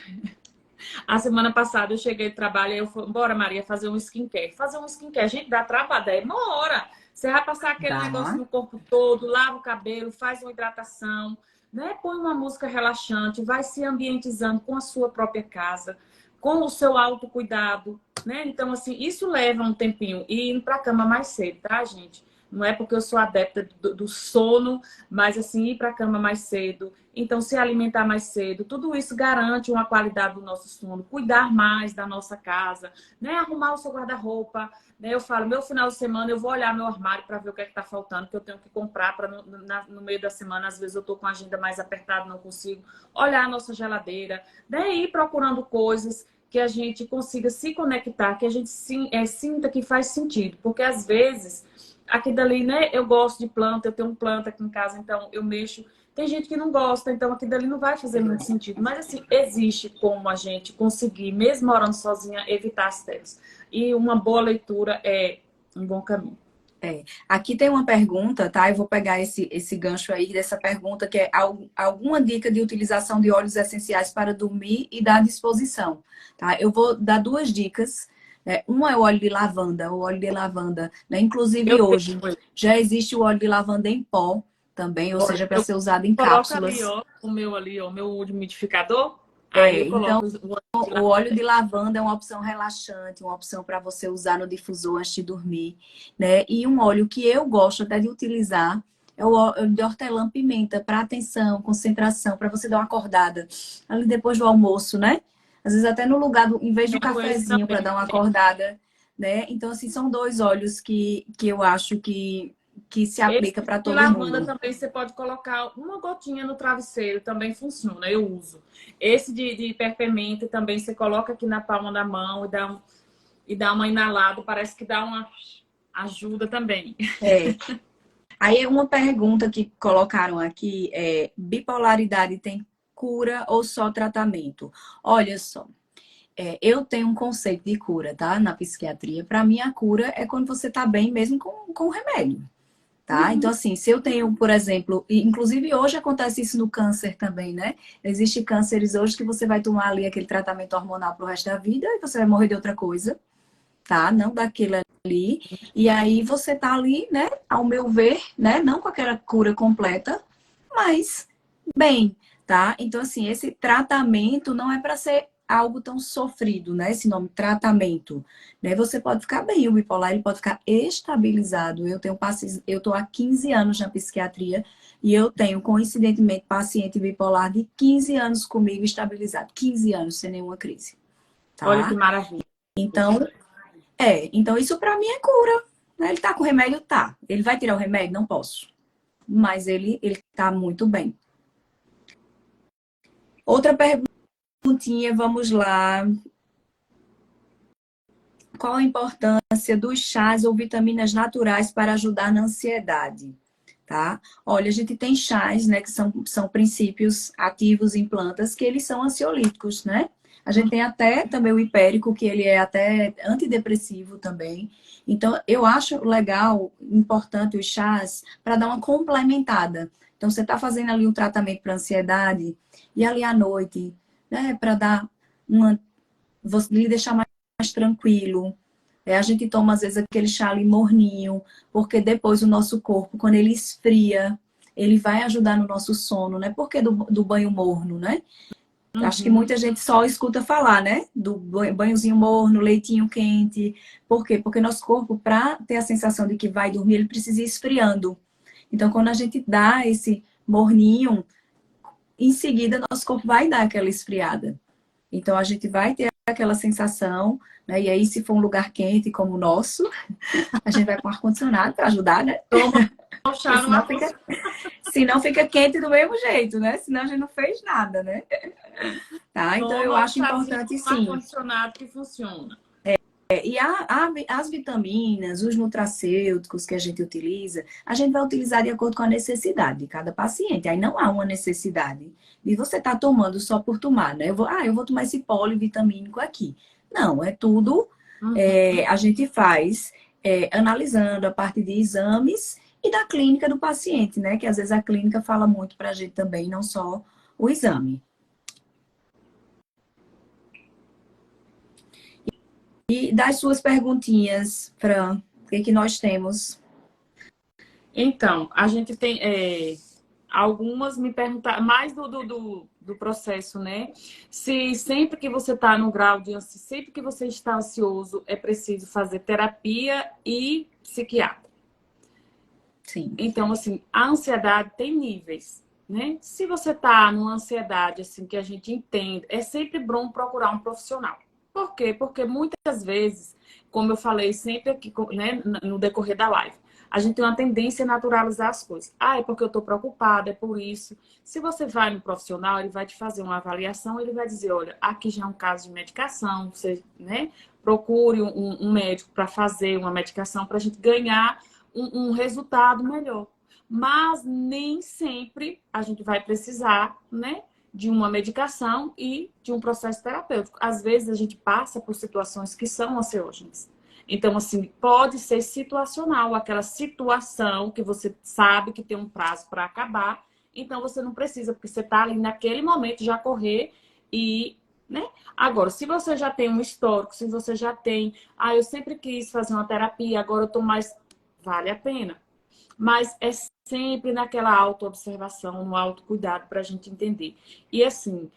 a semana passada eu cheguei do trabalho e eu falei, bora, Maria, fazer um skincare. Fazer um skincare, gente, dá trabalho, é uma hora. Você vai passar aquele negócio Dá. no corpo todo, lava o cabelo, faz uma hidratação, né? Põe uma música relaxante, vai se ambientizando com a sua própria casa, com o seu autocuidado, né? Então, assim, isso leva um tempinho. E indo pra cama mais cedo, tá, gente? Não é porque eu sou adepta do sono, mas assim, ir para a cama mais cedo, então se alimentar mais cedo, tudo isso garante uma qualidade do nosso sono, cuidar mais da nossa casa, né? Arrumar o seu guarda-roupa, né? Eu falo, meu final de semana eu vou olhar meu armário para ver o que é que está faltando, que eu tenho que comprar para no meio da semana, às vezes eu estou com a agenda mais apertada, não consigo olhar a nossa geladeira, né? Ir procurando coisas que a gente consiga se conectar, que a gente sinta que faz sentido, porque às vezes aqui dali, né? Eu gosto de planta, eu tenho um planta aqui em casa, então eu mexo. Tem gente que não gosta, então aqui dali não vai fazer muito sentido. Mas assim, existe como a gente conseguir, mesmo morando sozinha, evitar as telas. E uma boa leitura é um bom caminho. Aqui tem uma pergunta, tá? Eu vou pegar esse gancho aí dessa pergunta, que é alguma dica de utilização de óleos essenciais para dormir e dar disposição, tá? Eu vou dar duas dicas. Né? Uma é o óleo de lavanda, né? Eu Inclusive hoje tenho, já existe o óleo de lavanda em pó também, ou olha, seja, para eu ser usado em coloco ali, cápsulas. ó, o meu ali, ó, o meu umidificador. Aí eu Então, coloco o óleo de o óleo lavanda. de lavanda é uma opção relaxante, uma opção para você usar no difusor antes de dormir, né? E um óleo que eu gosto até de utilizar é o óleo de hortelã-pimenta para atenção, concentração, para você dar uma acordada ali depois do almoço, né? Às vezes até no lugar em vez do Tenho esse cafezinho para também. dar uma acordada, né? Então assim, são dois óleos que eu acho que se Esse aplica para de todo lavanda mundo. também você pode colocar uma gotinha no travesseiro, também funciona, eu uso. Esse de peppermint também você coloca aqui na palma da mão e dá uma inalada, parece que dá uma ajuda também. É. Aí uma pergunta que colocaram aqui é: bipolaridade tem cura ou só tratamento? Olha só, eu tenho um conceito de cura, tá? Na psiquiatria. Para mim, a cura é quando você tá bem mesmo com o remédio, tá? Então, Uhum. assim, se eu tenho, por exemplo, e inclusive hoje acontece isso no câncer também, né? Existem cânceres hoje que você vai tomar ali aquele tratamento hormonal pro resto da vida e você vai morrer de outra coisa, tá? Não daquilo ali. E aí você tá ali, né? Ao meu ver, né? Não com aquela cura completa, mas bem, tá? Então, assim, esse tratamento não é para ser algo tão sofrido, né? Esse nome, tratamento, né? Você pode ficar bem, o bipolar, ele pode ficar estabilizado. Eu tenho pacientes, eu tô há 15 anos na psiquiatria e eu tenho, coincidentemente, paciente bipolar de 15 anos comigo estabilizado. 15 anos sem nenhuma crise, Olha que tá? maravilha. Então, então isso para mim é cura. Né? Ele tá com remédio? Tá. Ele vai tirar o remédio? Não posso. Mas ele tá muito bem. Outra perguntinha, vamos lá. Qual a importância dos chás ou vitaminas naturais para ajudar na ansiedade? Tá? Olha, a gente tem chás, né, que são princípios ativos em plantas que eles são ansiolíticos, né? A gente tem até também o hipérico, que ele é até antidepressivo também. Então, eu acho legal, importante os chás para dar uma complementada. Então, você está fazendo ali um tratamento para ansiedade e ali à noite, né, para dar uma, você lhe deixar mais tranquilo. A gente toma, às vezes, aquele chá ali morninho, porque depois o nosso corpo, quando ele esfria, ele vai ajudar no nosso sono, né? Por que do banho morno, né? Acho que muita gente só escuta falar, né? Do banhozinho morno, leitinho quente. Por quê? Porque nosso corpo, para ter a sensação de que vai dormir, ele precisa ir esfriando. Então, quando a gente dá esse morninho, em seguida, nosso corpo vai dar aquela esfriada. Então, a gente vai ter aquela sensação, né? E aí, se for um lugar quente como o nosso, a gente vai com ar-condicionado para ajudar, né? Toma um chá Porque senão fica quente do mesmo jeito, né? Senão a gente não fez nada, né? Tá? Então, eu Toma um acho chazinho importante, com sim. ar-condicionado que funciona. E as vitaminas, os nutracêuticos que a gente utiliza, a gente vai utilizar de acordo com a necessidade de cada paciente. Aí não há uma necessidade de você estar tomando só por tomar, né? Eu vou tomar esse polivitamínico aqui. Não, é tudo, a gente faz analisando a parte de exames e da clínica do paciente, né? Que às vezes a clínica fala muito pra gente também, não só o exame. E das suas perguntinhas, Fran, o que que nós temos? Então, a gente tem algumas me perguntaram mais do processo, né? Se sempre que você está no grau de ansiedade, sempre que você está ansioso, é preciso fazer terapia e psiquiatra. Sim. Então, assim, a ansiedade tem níveis, né? Se você está numa ansiedade, assim, que a gente entende, é sempre bom procurar um profissional. Por quê? Porque muitas vezes, como eu falei sempre aqui, né, no decorrer da live, a gente tem uma tendência a naturalizar as coisas. Ah, é porque eu estou preocupada, é por isso. Se você vai no profissional, ele vai te fazer uma avaliação, ele vai dizer, olha, aqui já é um caso de medicação, você, né, procure um médico para fazer uma medicação para a gente ganhar um resultado melhor. Mas nem sempre a gente vai precisar, né, de uma medicação e de um processo terapêutico. Às vezes a gente passa por situações que são ansiógenas. Então, assim, pode ser situacional, aquela situação que você sabe que tem um prazo para acabar, então você não precisa, porque você está ali naquele momento já correr e, né? Agora, se você já tem um histórico, se você já tem, eu sempre quis fazer uma terapia, agora eu estou mais, vale a pena. Mas é sempre naquela autoobservação, no autocuidado para a gente entender. E assim,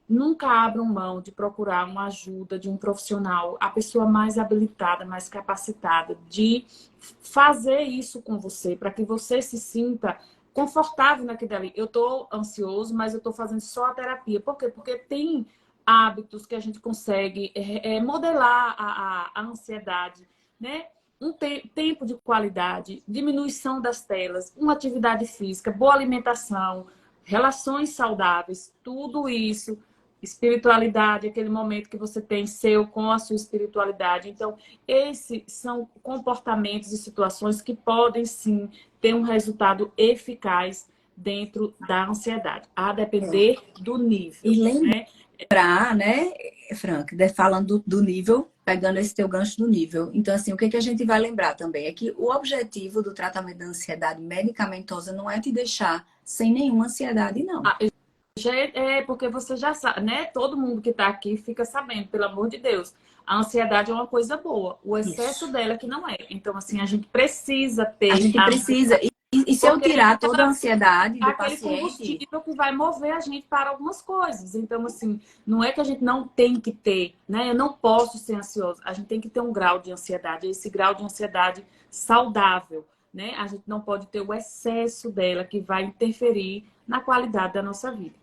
nunca abram mão de procurar uma ajuda de um profissional, a pessoa mais habilitada, mais capacitada, de fazer isso com você, para que você se sinta confortável naquilo ali. Eu estou ansioso, mas eu estou fazendo só a terapia. Por quê? Porque tem hábitos que a gente consegue modelar a ansiedade, né? Um tempo de qualidade, diminuição das telas, uma atividade física, boa alimentação, relações saudáveis, tudo isso, espiritualidade, aquele momento que você tem seu com a sua espiritualidade. Então, esses são comportamentos e situações que podem sim ter um resultado eficaz dentro da ansiedade, a depender do nível. E lembrar, né, Frank, falando do nível, pegando esse teu gancho do nível. Então, assim, o que a gente vai lembrar também é que o objetivo do tratamento da ansiedade medicamentosa não é te deixar sem nenhuma ansiedade, não. Já porque você já sabe, né? Todo mundo que está aqui fica sabendo, pelo amor de Deus. A ansiedade é uma coisa boa, o excesso dela que não é. Então, assim, a gente precisa ter. A gente precisa. E se eu tirar toda a ansiedade do aquele paciente... combustível que vai mover a gente para algumas coisas. Então, assim, não é que a gente não tem que ter, né? Eu não posso ser ansioso. A gente tem que ter um grau de ansiedade, esse grau de ansiedade saudável, né? A gente não pode ter o excesso dela que vai interferir na qualidade da nossa vida.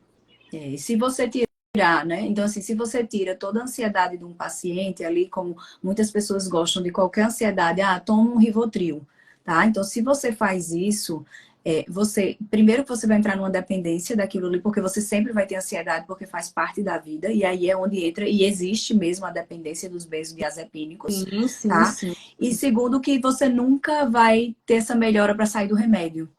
E se você tirar, né? Então, assim, se você tira toda a ansiedade de um paciente ali, como muitas pessoas gostam de qualquer ansiedade, toma um Rivotril, tá? Então, se você faz isso, primeiro que você vai entrar numa dependência daquilo ali, porque você sempre vai ter ansiedade, porque faz parte da vida, e aí é onde entra, e existe mesmo a dependência dos benzodiazepínicos, tá? Sim. E segundo que você nunca vai ter essa melhora para sair do remédio.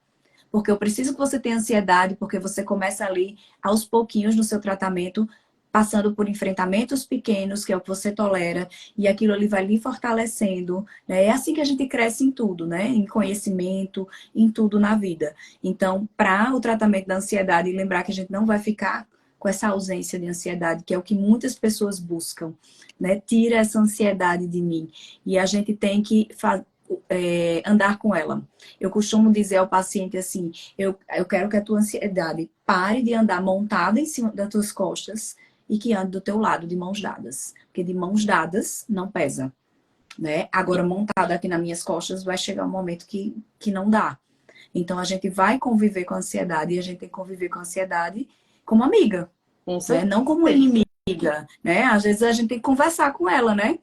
Porque eu preciso que você tenha ansiedade, porque você começa ali, aos pouquinhos no seu tratamento, passando por enfrentamentos pequenos, que é o que você tolera, e aquilo ali vai lhe fortalecendo, né? É assim que a gente cresce em tudo, né? Em conhecimento, em tudo na vida. Então, para o tratamento da ansiedade, lembrar que a gente não vai ficar com essa ausência de ansiedade, que é o que muitas pessoas buscam, né? Tira essa ansiedade de mim. E a gente tem que andar com ela. Eu costumo dizer ao paciente assim, eu quero que a tua ansiedade pare de andar montada em cima das tuas costas e que ande do teu lado de mãos dadas. Porque de mãos dadas não pesa, né? Agora, montada aqui nas minhas costas, vai chegar um momento que não dá. Então, a gente vai conviver com a ansiedade e a gente tem que conviver com a ansiedade como amiga, Com né? certeza. Não como inimiga, né? Às vezes a gente tem que conversar com ela, né?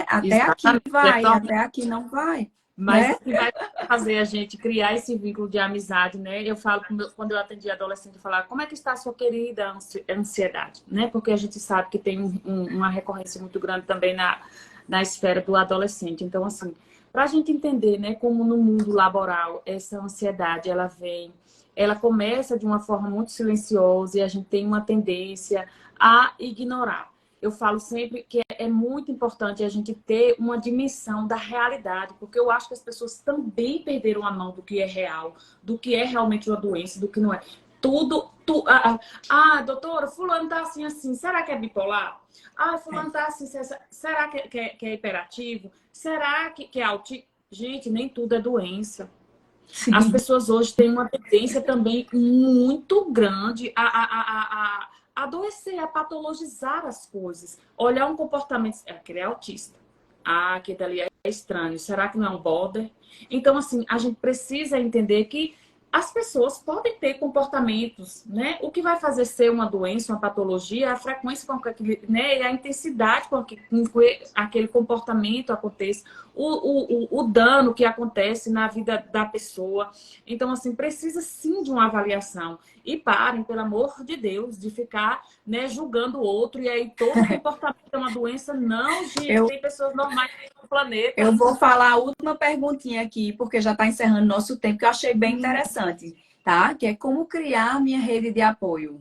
Até aqui Exatamente. vai, até aqui não vai, Mas né? o que vai fazer a gente criar esse vínculo de amizade, né? Eu falo, quando eu atendi adolescente, eu falava, como é que está a sua querida ansiedade, né? Porque a gente sabe que tem uma recorrência muito grande também na esfera do adolescente. Então, assim, para a gente entender, né, como no mundo laboral essa ansiedade, ela começa de uma forma muito silenciosa e a gente tem uma tendência a ignorar. Eu falo sempre que é muito importante a gente ter uma dimensão da realidade, porque eu acho que as pessoas também perderam a mão do que é real, do que é realmente uma doença, do que não é. Doutora, fulano tá assim, assim, será que é bipolar? Fulano tá assim, será que é hiperativo? Será que é autista? Gente, nem tudo é doença. Sim. As pessoas hoje têm uma tendência também muito grande a adoecer, a patologizar as coisas. Olhar um comportamento... Aquele é autista. Aquele ali é estranho. Será que não é um border? Então, assim, a gente precisa entender que as pessoas podem ter comportamentos, né? O que vai fazer ser uma doença, uma patologia, é a frequência com que, né? E a intensidade com que aquele comportamento aconteça, o dano que acontece na vida da pessoa. Então, assim, precisa sim de uma avaliação. E parem, pelo amor de Deus, de ficar, né, julgando o outro. E aí todo comportamento é uma doença. Não, gente, tem pessoas normais no planeta. Eu vou falar a última perguntinha aqui, porque já está encerrando nosso tempo, que eu achei bem interessante, tá? Que é como criar minha rede de apoio.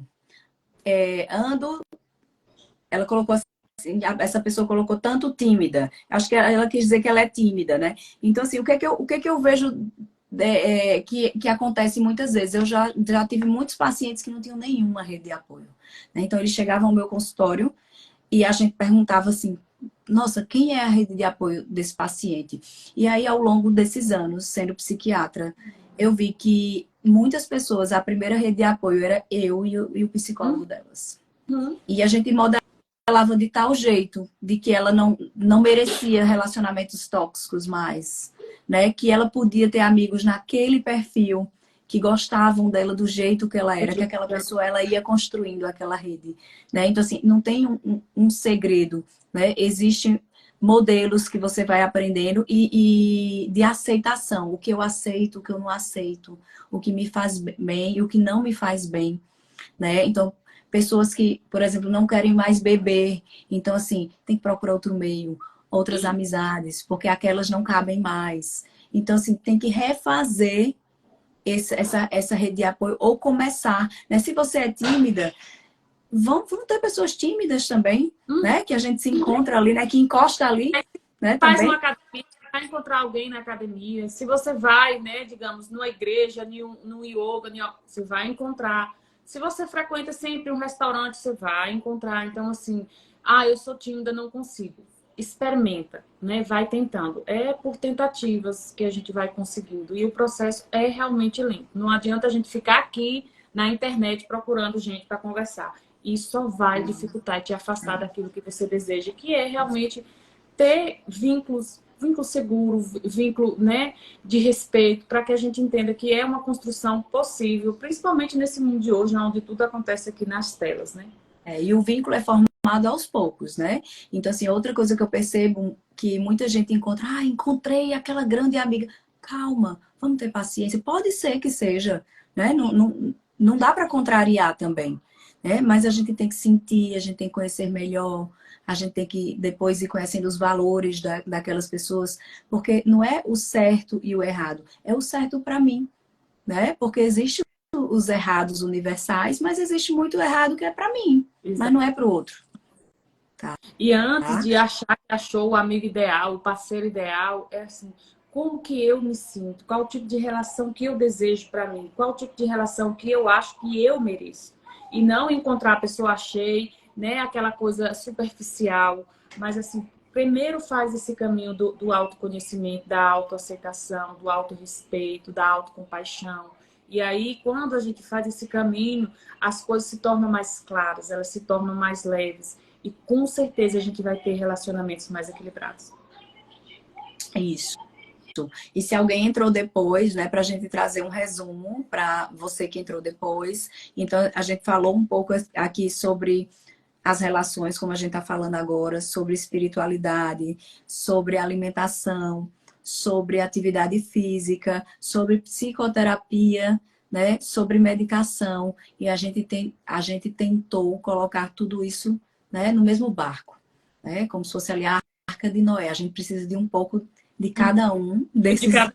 Ela colocou assim, essa pessoa colocou tanto tímida. Acho que ela quis dizer que ela é tímida, né? Então, assim, o que é que eu vejo que acontece muitas vezes? Eu já tive muitos pacientes que não tinham nenhuma rede de apoio, né? Então, eles chegavam ao meu consultório e a gente perguntava assim, nossa, quem é a rede de apoio desse paciente? E aí, ao longo desses anos, sendo psiquiatra, eu vi que muitas pessoas, a primeira rede de apoio era eu e o psicólogo delas. E a gente modelava de tal jeito, de que ela não merecia relacionamentos tóxicos mais, né? Que ela podia ter amigos naquele perfil, que gostavam dela do jeito que ela era, que aquela pessoa ela ia construindo aquela rede, né? Então, assim, não tem um segredo, né? Existem modelos que você vai aprendendo e de aceitação, o que eu aceito, o que eu não aceito, o que me faz bem e o que não me faz bem, né? Então, pessoas que, por exemplo, não querem mais beber, então, assim, tem que procurar outro meio, outras amizades, porque aquelas não cabem mais. Então, assim, tem que refazer essa rede de apoio ou começar, né? Se você é tímida, vamos ter pessoas tímidas também, né? Que a gente se encontra ali, né? Que encosta ali, né? Faz Também. uma academia, vai encontrar alguém na academia. Se você vai, né, digamos, numa igreja, num yoga, você vai encontrar. Se você frequenta sempre um restaurante, você vai encontrar. Então, assim, eu sou tímida, não consigo. Experimenta, né? Vai tentando. É por tentativas que a gente vai conseguindo. E o processo é realmente lento. Não adianta a gente ficar aqui na internet procurando gente para conversar. Isso só vai dificultar e te afastar daquilo que você deseja, que é realmente ter vínculo seguro, vínculo, né, de respeito, para que a gente entenda que é uma construção possível, principalmente nesse mundo de hoje, onde tudo acontece aqui nas telas, né? E o vínculo é formado aos poucos, né? Então, assim, outra coisa que eu percebo que muita gente encontra, encontrei aquela grande amiga. Calma, vamos ter paciência. Pode ser que seja, né? Não dá para contrariar também, né? Mas a gente tem que sentir, a gente tem que conhecer melhor, a gente tem que depois ir conhecendo os valores daquelas pessoas, porque não é o certo e o errado, é o certo para mim, né? Porque existe os errados universais, mas existe muito errado que é para mim. mas não é para o outro. E antes Tá? de achar que achou o amigo ideal, o parceiro ideal, é assim, como que eu me sinto? Qual o tipo de relação que eu desejo para mim? Qual o tipo de relação que eu acho que eu mereço? E não encontrar a pessoa achei, né, aquela coisa superficial, mas assim, primeiro faz esse caminho do autoconhecimento, da autoaceitação, do autorrespeito, da autocompaixão. E aí, quando a gente faz esse caminho, as coisas se tornam mais claras, elas se tornam mais leves. E com certeza a gente vai ter relacionamentos mais equilibrados. Isso. E se alguém entrou depois, né, para a gente trazer um resumo para você que entrou depois. Então, a gente falou um pouco aqui sobre as relações, como a gente está falando agora, sobre espiritualidade, sobre alimentação, sobre atividade física, sobre psicoterapia, né, sobre medicação. E a gente tentou colocar tudo isso, né, no mesmo barco, né, como se fosse ali a Arca de Noé. A gente precisa de um pouco de cada um De cada...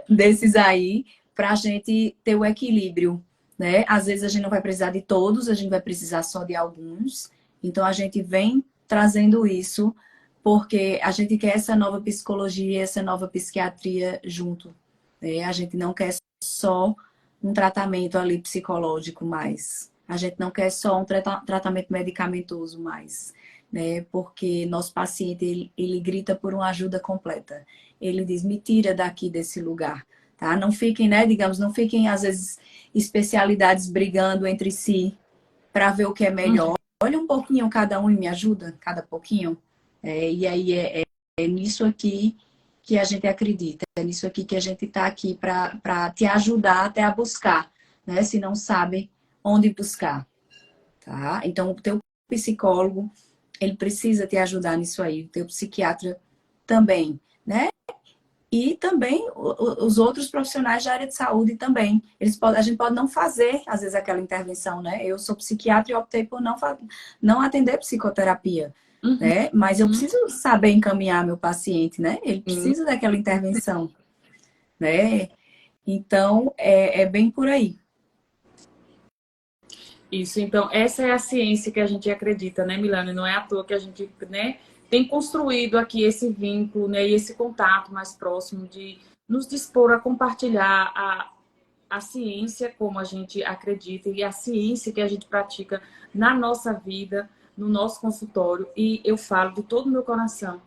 desses aí para a gente ter o equilíbrio, né? Às vezes a gente não vai precisar de todos, a gente vai precisar só de alguns. Então a gente vem trazendo isso porque a gente quer essa nova psicologia, essa nova psiquiatria junto, né? A gente não quer só um tratamento ali psicológico mais. A gente não quer só um tratamento medicamentoso mais, né? Porque nosso paciente ele grita por uma ajuda completa. Ele diz: me tira daqui desse lugar, tá? Não fiquem, né? Digamos, não fiquem às vezes especialidades brigando entre si para ver o que é melhor. Olha um pouquinho cada um e me ajuda, cada pouquinho. E aí é nisso aqui que a gente acredita, é nisso aqui que a gente está aqui para te ajudar até a buscar, né? Se não sabe onde buscar, tá? Então, o teu psicólogo, ele precisa te ajudar nisso aí, o teu psiquiatra também, né? E também os outros profissionais da área de saúde também. A gente pode não fazer, às vezes, aquela intervenção, né? Eu sou psiquiatra e optei por não atender psicoterapia, Uhum. né? Mas eu preciso saber encaminhar meu paciente, né? Ele Sim. precisa daquela intervenção, né? Então, é bem por aí. Isso, então, essa é a ciência que a gente acredita, né, Milana? Não é à toa que a gente, né, tem construído aqui esse vínculo, né, e esse contato mais próximo de nos dispor a compartilhar a ciência como a gente acredita e a ciência que a gente pratica na nossa vida, no nosso consultório. E eu falo de todo o meu coração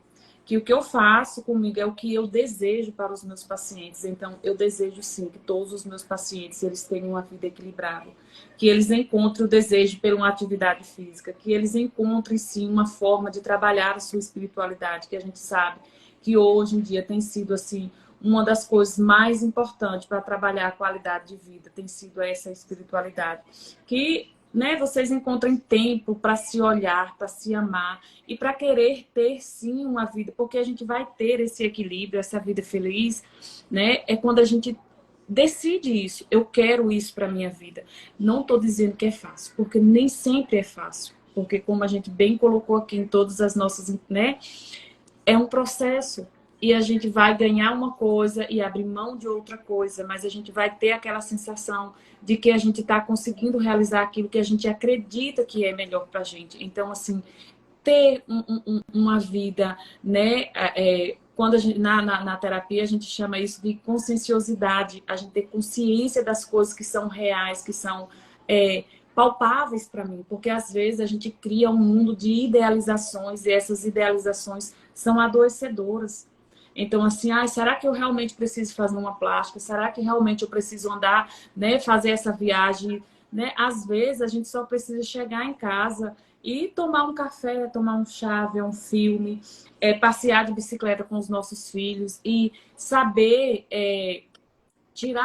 que o que eu faço comigo é o que eu desejo para os meus pacientes. Então, eu desejo sim que todos os meus pacientes eles tenham uma vida equilibrada, que eles encontrem o desejo por uma atividade física, que eles encontrem sim uma forma de trabalhar a sua espiritualidade, que a gente sabe que hoje em dia tem sido assim uma das coisas mais importantes para trabalhar a qualidade de vida, tem sido essa espiritualidade. Que, né, vocês encontrem tempo para se olhar, para se amar e para querer ter sim uma vida, porque a gente vai ter esse equilíbrio, essa vida feliz, né? É quando a gente decide isso, eu quero isso para minha vida. Não estou dizendo que é fácil, porque nem sempre é fácil, porque como a gente bem colocou aqui em todas as nossas, né, é um processo. E a gente vai ganhar uma coisa e abrir mão de outra coisa, mas a gente vai ter aquela sensação de que a gente está conseguindo realizar aquilo que a gente acredita que é melhor para a gente. Então, assim, ter uma vida, né? Quando a gente, na terapia a gente chama isso de conscienciosidade, a gente ter consciência das coisas que são reais, que são palpáveis para mim, porque às vezes a gente cria um mundo de idealizações e essas idealizações são adoecedoras. Então, assim, será que eu realmente preciso fazer uma plástica? Será que realmente eu preciso andar, né, fazer essa viagem? Né? Às vezes a gente só precisa chegar em casa e tomar um café, tomar um chá, ver um filme, passear de bicicleta com os nossos filhos e saber tirar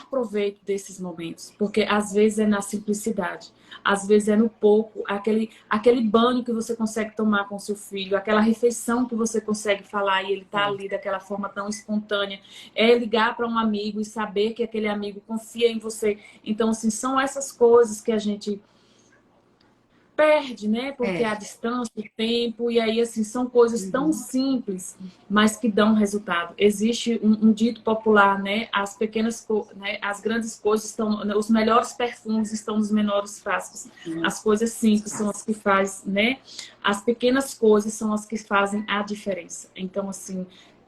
proveito desses momentos, porque às vezes é na simplicidade, às vezes é no pouco, aquele banho que você consegue tomar com seu filho, aquela refeição que você consegue falar e ele tá ali daquela forma tão espontânea, é ligar para um amigo e saber que aquele amigo confia em você. Então, assim, são essas coisas que a gente perde, né? Porque a distância, o tempo, e aí, assim, são coisas tão simples, mas que dão resultado. Existe um dito popular, né? As grandes coisas estão, os melhores perfumes estão nos menores frascos. As coisas simples são as que fazem, né? As pequenas coisas são as que fazem a diferença. Então, assim,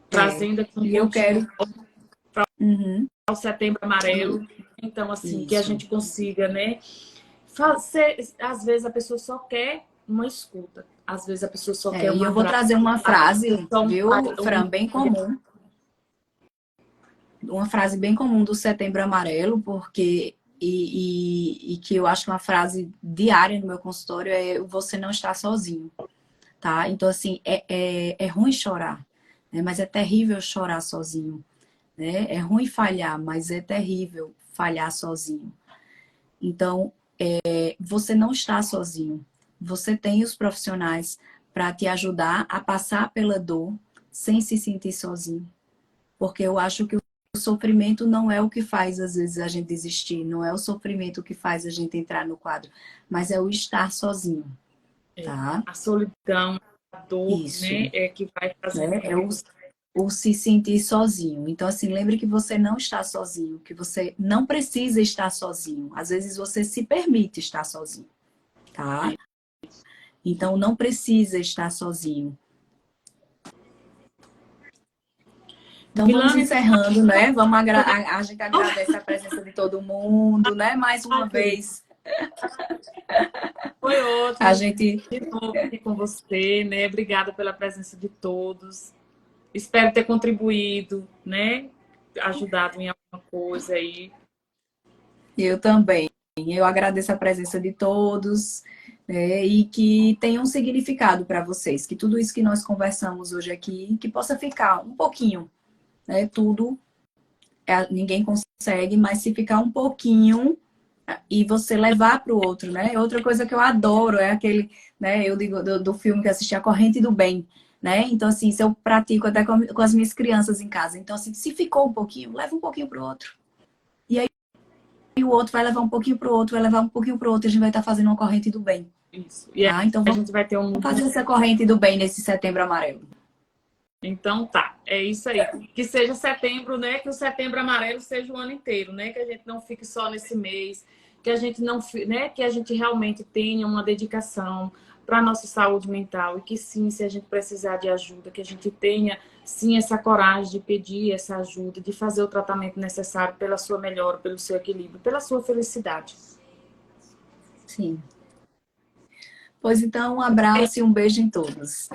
trazendo aqui um E eu quero... Uhum. ao Setembro Amarelo. Então, assim, que a Isso. gente consiga, né? Fazer, às vezes a pessoa só quer uma escuta. Às vezes a pessoa só quer E um eu vou abraço. trazer uma frase, Só viu, Fran, bem comum. Uma frase bem comum do Setembro Amarelo, porque... E que eu acho que uma frase diária no meu consultório é: você não está sozinho, tá? Então, assim, é ruim chorar, né? Mas é terrível chorar sozinho, né? É ruim falhar, mas é terrível falhar sozinho. Então, você não está sozinho. Você tem os profissionais para te ajudar a passar pela dor sem se sentir sozinho. Porque eu acho que o sofrimento não é o que faz, às vezes, a gente desistir. Não é o sofrimento que faz a gente entrar no quadro. Mas é o estar sozinho, tá? A solidão, a dor, Isso, né? É que vai fazendo. né? É o se sentir sozinho. Então, assim, lembre que você não está sozinho, que você não precisa estar sozinho. Às vezes você se permite estar sozinho, tá? Então, não precisa estar sozinho. Então, vamos Milana, encerrando, né? A gente agradece a presença de todo mundo, né? Mais uma vez. foi A ótimo gente... de novo aqui com você, né? Obrigada pela presença de todos. Espero ter contribuído, né? Ajudado em alguma coisa aí. Eu também. Eu agradeço a presença de todos, né, e que tenha um significado para vocês, que tudo isso que nós conversamos hoje aqui, que possa ficar um pouquinho, né? Tudo ninguém consegue, mas se ficar um pouquinho e você levar para o outro, né? Outra coisa que eu adoro é aquele, né? Eu digo do filme que eu assisti, A Corrente do Bem, né? Então, assim, isso eu pratico até com as minhas crianças em casa. Então, assim, se ficou um pouquinho, leva um pouquinho para o outro. E o outro vai levar um pouquinho para o outro, vai levar um pouquinho para o outro, e a gente vai estar fazendo uma corrente do bem. Isso. E Tá? Então a vamos gente vai ter um. fazer essa corrente do bem nesse Setembro Amarelo. Então tá, é isso aí. Que seja setembro, né? Que o Setembro Amarelo seja o ano inteiro, né? Que a gente não fique só nesse mês, que a gente não, né? Que a gente realmente tenha uma dedicação para a nossa saúde mental e que sim, se a gente precisar de ajuda, que a gente tenha sim essa coragem de pedir essa ajuda, de fazer o tratamento necessário pela sua melhora, pelo seu equilíbrio, pela sua felicidade. Sim. Pois então, um abraço e um beijo em todos.